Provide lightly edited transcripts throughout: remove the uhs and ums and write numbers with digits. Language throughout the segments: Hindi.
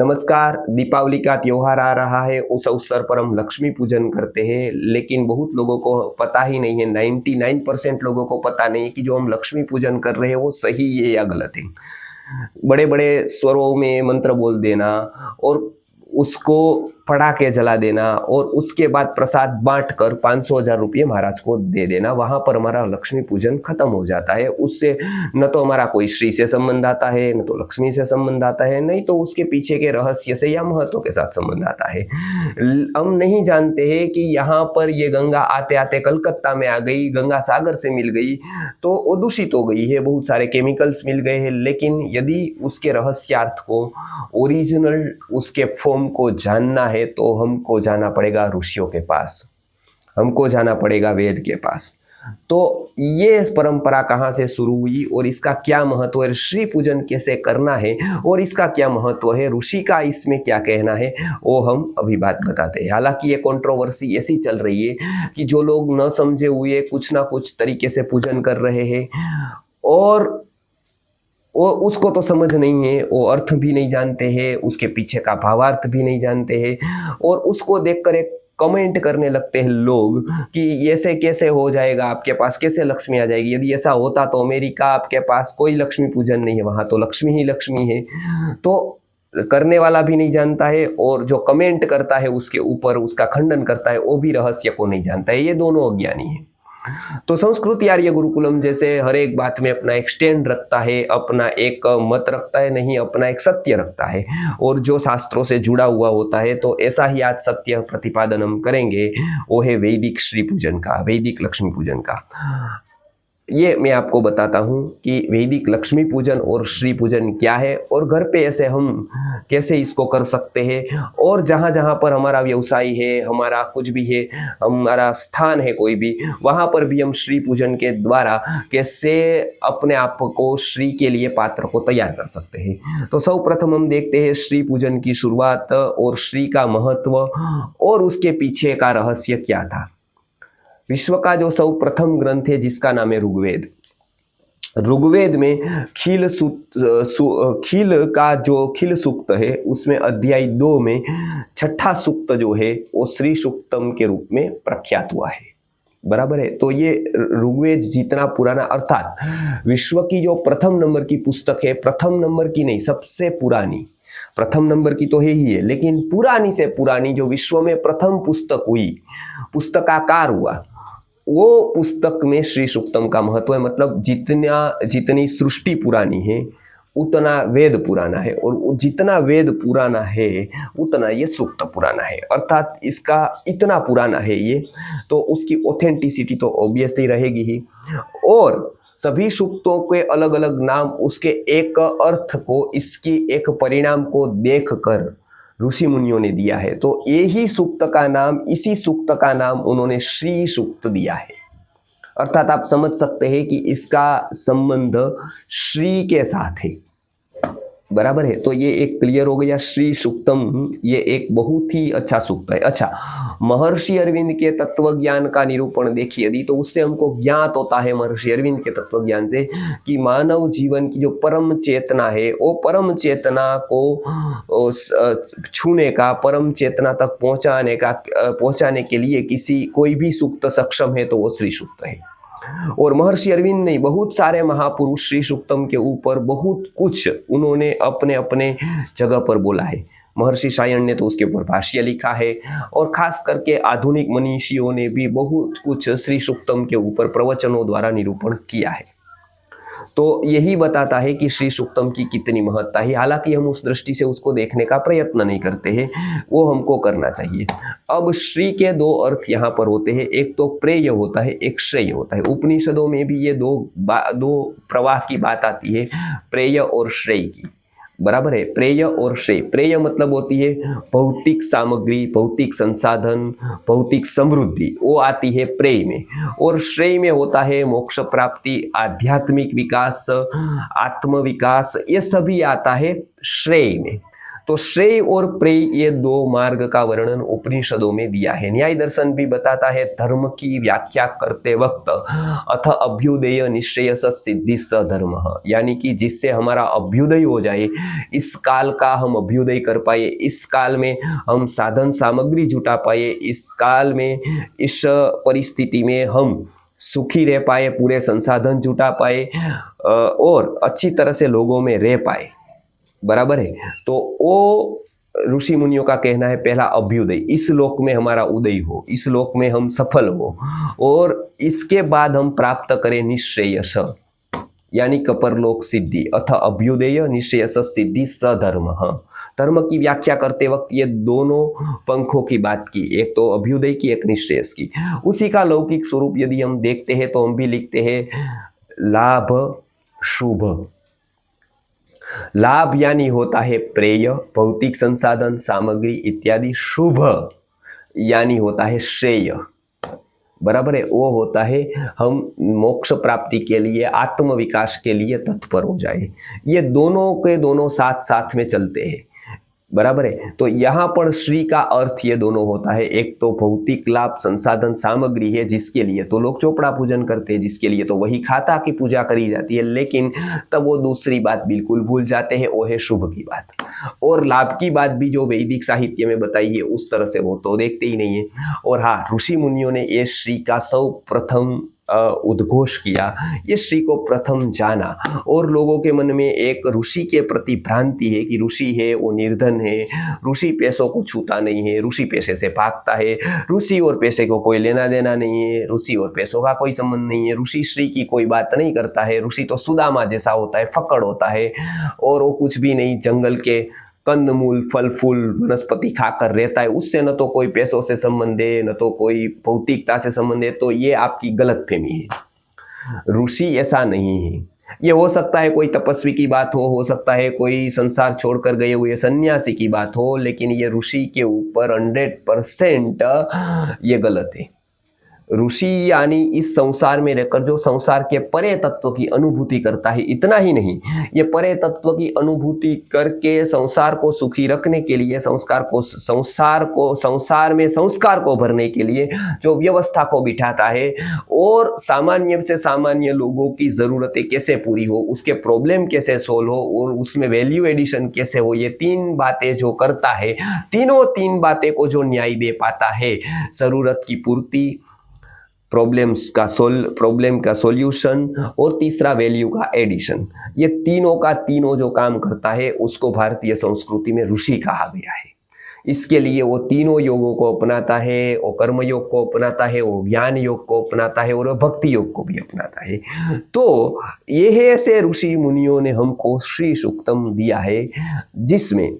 नमस्कार। दीपावली का त्योहार आ रहा है। उस अवसर पर हम लक्ष्मी पूजन करते हैं, लेकिन बहुत लोगों को पता ही नहीं है, 99% लोगों को पता नहीं है कि जो हम लक्ष्मी पूजन कर रहे हैं वो सही है या गलत है। बड़े बड़े स्वरों में मंत्र बोल देना और उसको पटाखे जला देना और उसके बाद प्रसाद बांट कर 500,000 रुपये महाराज को दे देना, वहां पर हमारा लक्ष्मी पूजन खत्म हो जाता है। उससे न तो हमारा कोई श्री से संबंध आता है, न तो लक्ष्मी से संबंध आता है, नहीं तो उसके पीछे के रहस्य से या महत्व के साथ संबंध आता है। हम नहीं जानते हैं कि यहाँ पर ये गंगा आते आते कलकत्ता में आ गई, गंगा सागर से मिल गई तो वो दूषित हो गई है, बहुत सारे केमिकल्स मिल गए हैं। लेकिन यदि उसके रहस्यार्थ को, ओरिजिनल उसके फॉर्म को जानना है तो हमको जाना पड़ेगा ऋषियों के पास, हमको जाना पड़ेगा वेद के पास। तो ये परंपरा कहाँ से शुरू हुई और इसका क्या महत्व है, श्री पूजन कैसे करना है और इसका क्या महत्व है, ऋषि का इसमें क्या कहना है, वो हम अभी बात बताते हैं। हालांकि ये कंट्रोवर्सी ऐसी चल रही है कि जो लोग न समझे हुए कुछ ना कुछ तरीके से पूजन कर रहे हैं और वो उसको तो समझ नहीं है, वो अर्थ भी नहीं जानते हैं, उसके पीछे का भावार्थ भी नहीं जानते हैं और उसको देखकर एक कमेंट करने लगते हैं लोग कि ऐसे कैसे हो जाएगा, आपके पास कैसे लक्ष्मी आ जाएगी, यदि ऐसा होता तो अमेरिका आपके पास कोई लक्ष्मी पूजन नहीं है, वहां तो लक्ष्मी ही लक्ष्मी है। तो करने वाला भी नहीं जानता है और जो कमेंट करता है उसके ऊपर उसका खंडन करता है वो भी रहस्य को नहीं जानता है, ये दोनों अज्ञानी है। तो संस्कृत आर्य गुरुकुलम जैसे हर एक बात में अपना एक स्टैंड रखता है, अपना एक मत रखता है, नहीं अपना एक सत्य रखता है और जो शास्त्रों से जुड़ा हुआ होता है। तो ऐसा ही आज सत्य प्रतिपादन हम करेंगे, वो है वैदिक श्री पूजन का, वैदिक लक्ष्मी पूजन का। ये मैं आपको बताता हूँ कि वैदिक लक्ष्मी पूजन और श्री पूजन क्या है और घर पे ऐसे हम कैसे इसको कर सकते हैं और जहाँ जहाँ पर हमारा व्यवसाय है, हमारा कुछ भी है, हमारा स्थान है कोई भी, वहाँ पर भी हम श्री पूजन के द्वारा कैसे अपने आप को श्री के लिए पात्र को तैयार कर सकते हैं। तो सर्वप्रथम हम देखते हैं श्री पूजन की शुरुआत और श्री का महत्व और उसके पीछे का रहस्य क्या था। विश्व का जो सर्वप्रथम ग्रंथ है जिसका नाम है ऋग्वेद, ऋग्वेद में खील का जो खील सूक्त है उसमें अध्याय 2 में छठा सूक्त जो है वो श्री सूक्तम के रूप में प्रख्यात हुआ है। बराबर है। तो ये ऋग्वेद जितना पुराना, अर्थात विश्व की जो प्रथम नंबर की पुस्तक है, प्रथम नंबर की नहीं सबसे पुरानी, प्रथम नंबर की तो है ही है लेकिन पुरानी से पुरानी जो विश्व में प्रथम पुस्तक हुई, पुस्तकाकार हुआ, वो पुस्तक में श्री सूक्तम का महत्व है। मतलब जितनी सृष्टि पुरानी है उतना वेद पुराना है और जितना वेद पुराना है उतना ये सूक्त पुराना है, अर्थात इसका इतना पुराना है ये, तो उसकी ऑथेंटिसिटी तो ऑब्वियसली रहेगी ही। और सभी सूक्तों के अलग अलग नाम उसके एक अर्थ को, इसकी एक परिणाम को देखकर ऋषि मुनियों ने दिया है। तो यही सूक्त का नाम, इसी सूक्त का नाम उन्होंने श्री सूक्त दिया है। अर्थात आप समझ सकते हैं कि इसका संबंध श्री के साथ है। बराबर है। तो ये एक क्लियर हो गया, श्री सूक्तम ये एक बहुत ही अच्छा सूक्त है। अच्छा, महर्षि अरविंद के तत्व ज्ञान का निरूपण देखिए यदि, तो उससे हमको ज्ञात होता है महर्षि अरविंद के तत्व ज्ञान से कि मानव जीवन की जो परम चेतना है वो परम चेतना को छूने का, परम चेतना तक पहुंचाने के लिए कोई भी सूक्त सक्षम है तो वो श्री सूक्त है। और महर्षि अरविंद ने, बहुत सारे महापुरुष श्री सूक्तम के ऊपर बहुत कुछ उन्होंने अपने अपने जगह पर बोला है। महर्षि सायण ने तो उसके ऊपर भाष्य लिखा है और खास करके आधुनिक मनीषियों ने भी बहुत कुछ श्री सूक्तम के ऊपर प्रवचनों द्वारा निरूपण किया है। तो यही बताता है कि श्री सूक्तम की कितनी महत्ता है। हालांकि हम उस दृष्टि से उसको देखने का प्रयत्न नहीं करते हैं, वो हमको करना चाहिए। अब श्री के दो अर्थ यहाँ पर होते हैं, एक तो प्रेय होता है, एक श्रेय होता है। उपनिषदों में भी ये दो प्रवाह की बात आती है, प्रेय और श्रेय की। बराबर है। प्रेय और श्रेय, प्रेय मतलब होती है भौतिक सामग्री, भौतिक संसाधन, भौतिक समृद्धि, वो आती है प्रेय में। और श्रेय में होता है मोक्ष प्राप्ति, आध्यात्मिक विकास, आत्म विकास, ये सभी आता है श्रेय में। तो श्रेय और प्रेय ये दो मार्ग का वर्णन उपनिषदों में दिया है। न्याय दर्शन भी बताता है धर्म की व्याख्या करते वक्त अथ अभ्युदय निश्चय सिद्धि स धर्म, यानी कि जिससे हमारा अभ्युदय हो जाए, इस काल का हम अभ्युदय कर पाए, इस काल में हम साधन सामग्री जुटा पाए, इस काल में इस परिस्थिति में हम सुखी रह पाए, पूरे संसाधन जुटा पाए और अच्छी तरह से लोगों में रह पाए, बराबर है। तो वो ऋषि मुनियों का कहना है पहला अभ्युदय, इस लोक में हमारा उदय हो, इस लोक में हम सफल हो, और इसके बाद हम प्राप्त करें निश्रेयस, यानी कपरलोक सिद्धि। अथ अभ्युदय निश्रेयस सिद्धि सधर्म। धर्म की व्याख्या करते वक्त ये दोनों पंखों की बात की, एक तो अभ्युदय की, एक निश्रेयस की। उसी का लौकिक स्वरूप यदि हम देखते हैं तो हम भी लिखते हैं लाभ शुभ। लाभ यानी होता है प्रेय, भौतिक संसाधन सामग्री इत्यादि। शुभ यानी होता है श्रेय, बराबर है। वो होता है हम मोक्ष प्राप्ति के लिए, आत्म विकास के लिए तत्पर हो जाए। ये दोनों के दोनों साथ साथ में चलते हैं, बराबर है। तो यहाँ पर श्री का अर्थ ये दोनों होता है, एक तो भौतिक लाभ संसाधन सामग्री है जिसके लिए तो लोग चोपड़ा पूजन करते हैं, जिसके लिए तो वही खाता की पूजा करी जाती है, लेकिन तब वो दूसरी बात बिल्कुल भूल जाते हैं, वो है शुभ की बात। और लाभ की बात भी जो वैदिक साहित्य में बताई है उस तरह से वो तो देखते ही नहीं है। और हाँ, ऋषि मुनियों ने ये श्री का सर्वप्रथम उद्घोष किया, ये श्री को प्रथम जाना, और लोगों के मन में एक ऋषि के प्रति भ्रांति है कि ऋषि है वो निर्धन है, ऋषि पैसों को छूता नहीं है, ऋषि पैसे से भागता है, ऋषि और पैसे को कोई लेना देना नहीं है, ऋषि और पैसों का कोई संबंध नहीं है, ऋषि श्री की कोई बात नहीं करता है, ऋषि तो सुदामा जैसा होता है, फक्कड़ होता है, और वो कुछ भी नहीं, जंगल के कंदमूल फल फूल वनस्पति खाकर रहता है, उससे न तो कोई पैसों से संबंध है न तो कोई भौतिकता से संबंध है। तो ये आपकी गलतफहमी है, ऋषि ऐसा नहीं है। ये हो सकता है कोई तपस्वी की बात हो सकता है कोई संसार छोड़कर गए हुए सन्यासी की बात हो, लेकिन ये ऋषि के ऊपर 100% ये गलत है। ऋषि यानी इस संसार में रहकर जो संसार के परे तत्व की अनुभूति करता है, इतना ही नहीं, ये परे तत्व की अनुभूति करके संसार को सुखी रखने के लिए, संसार में संस्कार को भरने के लिए जो व्यवस्था को बिठाता है, और सामान्य से सामान्य लोगों की जरूरतें कैसे पूरी हो, उसके प्रॉब्लम कैसे सोल्व हो, और उसमें वैल्यू एडिशन कैसे हो, ये 3 बातें जो करता है, तीनों 3 बातें को जो न्याय दे पाता है, जरूरत की पूर्ति, प्रॉब्लम का सॉल्यूशन, और तीसरा वैल्यू का एडिशन, ये तीनों का तीनों जो काम करता है उसको भारतीय संस्कृति में ऋषि कहा गया है। इसके लिए वो तीनों योगों को अपनाता है, वो कर्म योग को अपनाता है, वो ज्ञान योग को अपनाता है, और भक्ति योग को भी अपनाता है। तो ये ऐसे ऋषि मुनियों ने हमको श्री सूक्तम दिया है, जिसमें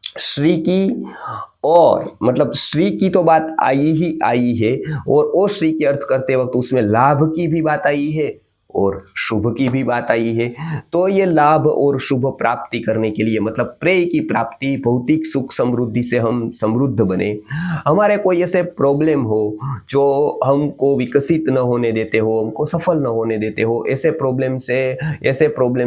श्री की, और मतलब श्री की तो बात आई है, और ओ श्री के अर्थ करते वक्त उसमें लाभ की भी बात आई है और शुभ की भी बात आई है। तो ये लाभ और शुभ प्राप्ति करने के लिए, मतलब प्रेय की प्राप्ति, भौतिक सुख समृद्धि से हम समृद्ध बने, हमारे कोई ऐसे प्रॉब्लम हो जो हमको विकसित न होने देते हो, हमको सफल न होने देते हो, ऐसे प्रॉब्लम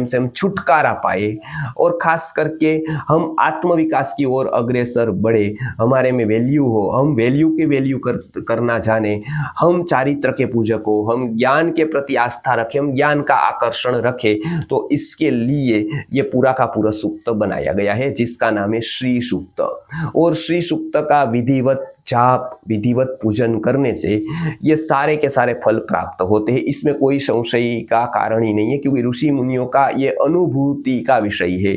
से हम छुटकारा पाए, और खास करके हम आत्म विकास की ओर अग्रसर बढ़े, हमारे में वैल्यू हो, हम वैल्यू की वैल्यू करना जाने, हम चारित्र के पूजक हो, हम ज्ञान के प्रति आस्था रखें, हम ज्ञान का आकर्षण रखें। तो इसके लिए ये पूरा का पूरा सूक्त बनाया गया है, जिसका नाम है श्री सूक्त। और श्री सूक्त का विधिवत जाप, विधिवत पूजन करने से ये सारे के सारे फल प्राप्त होते हैं। इसमें कोई संशय का कारण ही नहीं है, क्योंकि ऋषि मुनियों का ये अनुभूति का विषय है।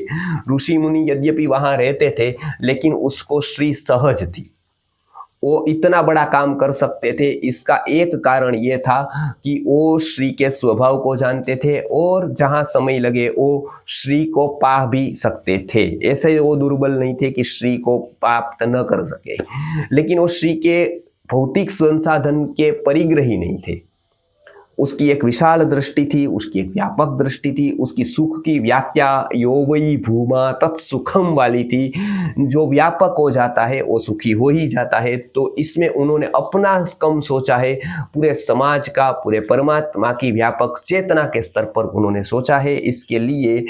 ऋषि मुनि यद्यपि वहां रहते थे, लेकिन उसको श्री सहज थी, वो इतना बड़ा काम कर सकते थे। इसका एक कारण ये था कि वो श्री के स्वभाव को जानते थे, और जहां समय लगे वो श्री को पा भी सकते थे। ऐसे वो दुर्बल नहीं थे कि श्री को प्राप्त न कर सके, लेकिन वो श्री के भौतिक संसाधन के परिग्रही नहीं थे। उसकी एक विशाल दृष्टि थी, उसकी एक व्यापक दृष्टि थी, उसकी सुख की व्याख्या यो वै भूमा तत्सुखम वाली थी, जो व्यापक हो जाता है वो सुखी हो ही जाता है। तो इसमें उन्होंने अपना कम सोचा है, पूरे समाज का, पूरे परमात्मा की व्यापक चेतना के स्तर पर उन्होंने सोचा है। इसके लिए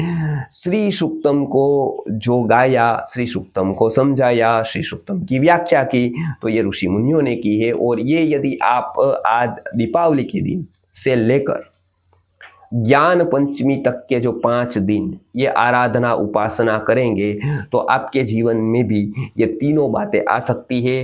श्री सूक्तम को जो गाया, श्री सूक्तम को समझाया, श्री सूक्तम की व्याख्या की, तो ये ऋषि मुनियों ने की है। और ये यदि आप आज दीपावली के दिन से लेकर ज्ञान पंचमी तक के जो 5 दिन ये आराधना उपासना करेंगे तो आपके जीवन में भी ये तीनों बातें आ सकती है।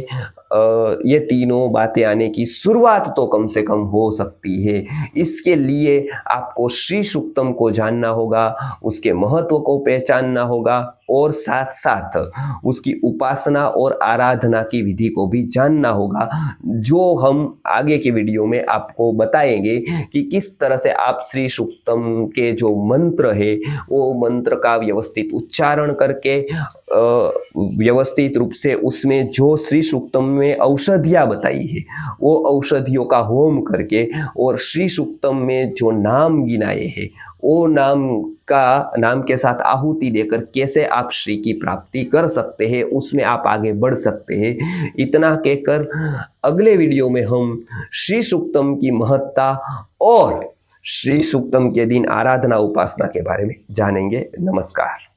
ये तीनों बातें आने की शुरुआत तो कम से कम हो सकती है। इसके लिए आपको श्री सूक्तम को जानना होगा, उसके महत्व को पहचानना होगा और साथ साथ उसकी उपासना और आराधना की विधि को भी जानना होगा, जो हम आगे के वीडियो में आपको बताएंगे कि किस तरह से आप श्री सूक्तम के जो मंत्र है वो मंत्र का व्यवस्थित उच्चारण करके व्यवस्थित रूप से उसमें जो श्री सूक्तम में औषधियाँ बताई है वो औषधियों का होम करके और श्री सूक्तम में जो नाम गिनाए हैं वो नाम के साथ आहुति देकर कैसे आप श्री की प्राप्ति कर सकते हैं, उसमें आप आगे बढ़ सकते हैं। इतना कहकर अगले वीडियो में हम श्री सूक्तम की महत्ता और श्री सूक्तम के दिन आराधना उपासना के बारे में जानेंगे। नमस्कार।